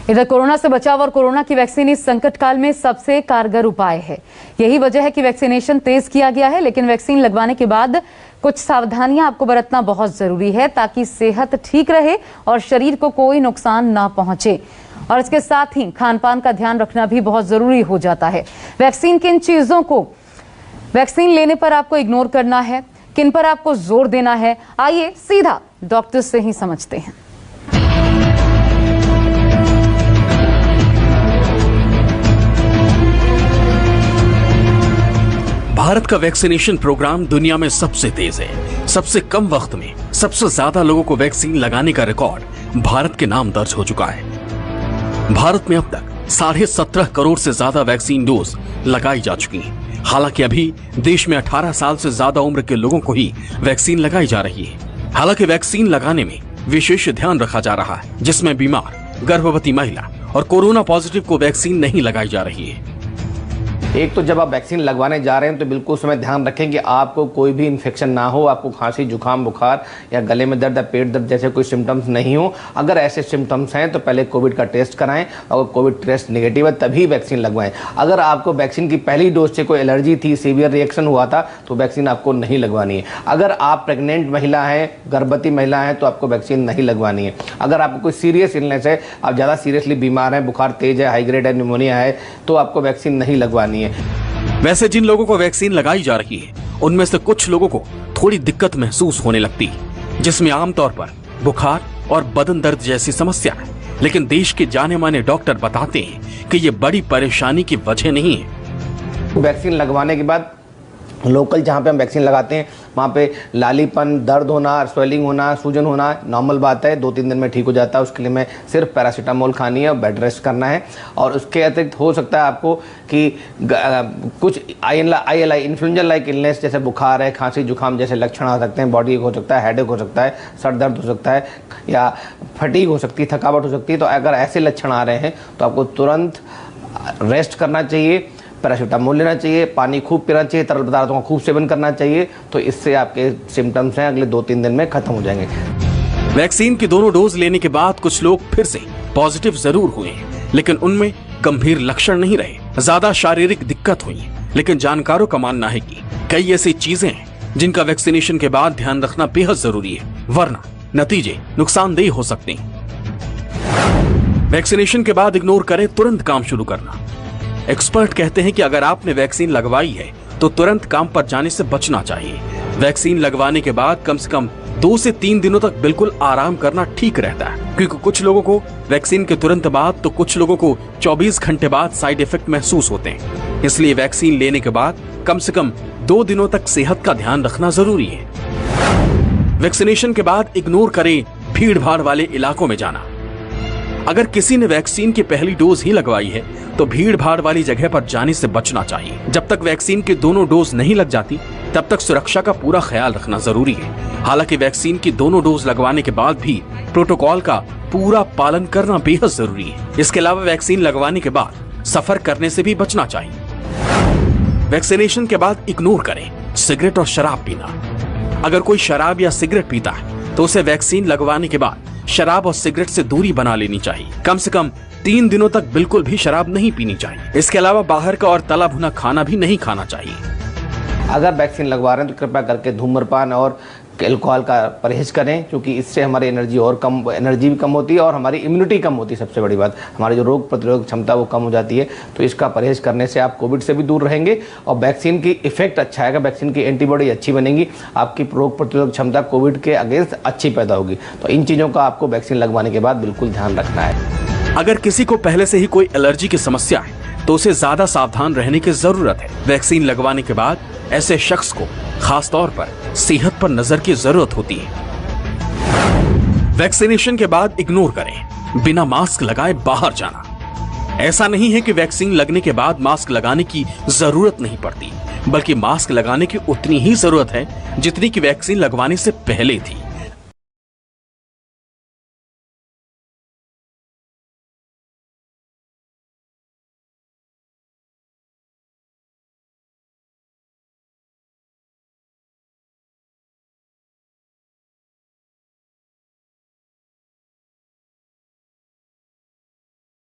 इधर कोरोना से बचाव और कोरोना की वैक्सीन इस संकट काल में सबसे कारगर उपाय है। यही वजह है कि वैक्सीनेशन तेज किया गया है, लेकिन वैक्सीन लगवाने के बाद कुछ सावधानियां आपको बरतना बहुत जरूरी है ताकि सेहत ठीक रहे और शरीर को कोई नुकसान ना पहुंचे। और इसके साथ ही खान पान का ध्यान रखना भी बहुत जरूरी हो जाता है। वैक्सीन किन चीजों को वैक्सीन लेने पर आपको इग्नोर करना है, किन पर आपको जोर देना है, आइए सीधा डॉक्टर से ही समझते हैं। भारत का वैक्सीनेशन प्रोग्राम दुनिया में सबसे तेज है। सबसे कम वक्त में सबसे ज्यादा लोगों को वैक्सीन लगाने का रिकॉर्ड भारत के नाम दर्ज हो चुका है। भारत में अब तक 17.5 करोड़ से ज्यादा वैक्सीन डोज लगाई जा चुकी हैं। हालांकि अभी देश में 18 साल से ज्यादा उम्र के लोगों को ही वैक्सीन लगाई जा रही है। हालांकि वैक्सीन लगाने में विशेष ध्यान रखा जा रहा है, जिसमें बीमार, गर्भवती महिला और कोरोना पॉजिटिव को वैक्सीन नहीं लगाई जा रही है। एक तो जब आप वैक्सीन लगवाने जा रहे हैं तो बिल्कुल समय ध्यान रखें कि आपको कोई भी इन्फेक्शन ना हो, आपको खांसी, जुकाम, बुखार या गले में दर्द या पेट दर्द जैसे कोई सिम्टम्स नहीं हो। अगर ऐसे सिम्टम्स हैं तो पहले कोविड का टेस्ट कराएं, अगर कोविड टेस्ट नेगेटिव है तभी वैक्सीन लगवाएं। अगर आपको वैक्सीन की पहली डोज से कोई एलर्जी थी, सीवियर रिएक्शन हुआ था तो वैक्सीन आपको नहीं लगवानी है। अगर आप प्रेग्नेंट महिला हैं, गर्भवती महिला हैं तो आपको वैक्सीन नहीं लगवानी है। अगर आपको कोई सीरियस इलनेस है, आप ज़्यादा सीरियसली बीमार हैं, बुखार तेज है, हाई ग्रेड है, निमोनिया है तो आपको वैक्सीन नहीं लगवानी है। वैसे जिन लोगों को वैक्सीन लगाई जा रही है उनमें से कुछ लोगों को थोड़ी दिक्कत महसूस होने लगती है, जिसमें आमतौर पर बुखार और बदन दर्द जैसी समस्या है। लेकिन देश के जाने माने डॉक्टर बताते हैं कि ये बड़ी परेशानी की वजह नहीं है। वैक्सीन लगवाने के बाद लोकल जहाँ पे हम वैक्सीन लगाते हैं वहाँ पे लालीपन, दर्द होना, स्वेलिंग होना, सूजन होना नॉर्मल बात है, 2-3 दिन में ठीक हो जाता है। उसके लिए मैं सिर्फ पैरासीटामोल खानी है और बेड रेस्ट करना है। और उसके अतिरिक्त हो सकता है आपको कि कुछ ILI इन्फ्लुएंजा लाइक इलनेस जैसे बुखार है, खांसी, जुकाम जैसे लक्षण आ सकते हैं। बॉडी हो सकता है, हेडेक हो सकता है, सर दर्द हो सकता है या फटीग हो सकती है, थकावट हो सकती है। तो अगर ऐसे लक्षण आ रहे हैं तो आपको तुरंत रेस्ट करना चाहिए, पैरासीटामोल लेना चाहिए, पानी खूब पीना चाहिए, तरल पदार्थों का खूब सेवन करना चाहिए। तो इससे आपके सिम्टम्स हैं अगले 2-3 दिन में खत्म हो जाएंगे। वैक्सीन की दोनों डोज लेने के बाद कुछ लोग फिर से पॉजिटिव जरूर हुए हैं, लेकिन उनमें गंभीर लक्षण नहीं रहे। ज्यादा शारीरिक दिक्कत हुई, लेकिन जानकारों का मानना है कि कई ऐसी चीजें हैं जिनका वैक्सीनेशन के बाद ध्यान रखना बेहद जरूरी है, वरना नतीजे नुकसानदेह हो सकते हैं। वैक्सीनेशन के बाद इग्नोर करें तुरंत काम शुरू करना। एक्सपर्ट कहते हैं कि अगर आपने वैक्सीन लगवाई है तो तुरंत काम पर जाने से बचना चाहिए। वैक्सीन लगवाने के बाद कम से कम 2 से 3 दिनों तक बिल्कुल आराम करना ठीक रहता है, क्योंकि कुछ लोगों को वैक्सीन के तुरंत बाद तो कुछ लोगों को 24 घंटे बाद साइड इफेक्ट महसूस होते हैं। इसलिए वैक्सीन लेने के बाद कम से कम 2 दिनों तक सेहत का ध्यान रखना जरूरी है। वैक्सीनेशन के बाद इग्नोर करें भीड़ भाड़ वाले इलाकों में जाना। अगर किसी ने वैक्सीन की पहली डोज ही लगवाई है तो भीड़ भाड़ वाली जगह पर जाने से बचना चाहिए। जब तक वैक्सीन की दोनों डोज नहीं लग जाती तब तक सुरक्षा का पूरा ख्याल रखना जरूरी है। हालांकि वैक्सीन की दोनों डोज लगवाने के बाद भी प्रोटोकॉल का पूरा पालन करना बेहद जरूरी है। इसके अलावा वैक्सीन लगवाने के बाद सफर करने से भी बचना चाहिए। वैक्सीनेशन के बाद इग्नोर करें सिगरेट और शराब पीना। अगर कोई शराब या सिगरेट पीता है तो उसे वैक्सीन लगवाने के बाद शराब और सिगरेट से दूरी बना लेनी चाहिए। कम से कम 3 दिनों तक बिल्कुल भी शराब नहीं पीनी चाहिए। इसके अलावा बाहर का और तला भुना खाना भी नहीं खाना चाहिए। अगर वैक्सीन लगवा रहे हैं तो कृपया करके धूम्रपान और अल्कोहल का परहेज करें, क्योंकि इससे हमारी एनर्जी भी कम होती है और हमारी इम्यूनिटी कम होती है। सबसे बड़ी बात, हमारी जो रोग प्रतिरोधक क्षमता वो कम हो जाती है। तो इसका परहेज करने से आप कोविड से भी दूर रहेंगे और वैक्सीन की इफेक्ट अच्छा आएगा, वैक्सीन की एंटीबॉडी अच्छी बनेगी, आपकी रोग प्रतिरोधक क्षमता कोविड के अगेंस्ट अच्छी पैदा होगी। तो इन चीज़ों का आपको वैक्सीन लगवाने के बाद बिल्कुल ध्यान रखना है। अगर किसी को पहले से ही कोई एलर्जी की समस्या है तो उसे ज्यादा सावधान रहने की जरूरत है। वैक्सीन लगवाने के बाद ऐसे शख्स को खास तौर पर सेहत पर नजर की जरूरत होती है। वैक्सीनेशन के बाद इग्नोर करें बिना मास्क लगाए बाहर जाना। ऐसा नहीं है कि वैक्सीन लगने के बाद मास्क लगाने की जरूरत नहीं पड़ती, बल्कि मास्क लगाने की उतनी ही जरूरत है जितनी कि वैक्सीन लगवाने से पहले थी।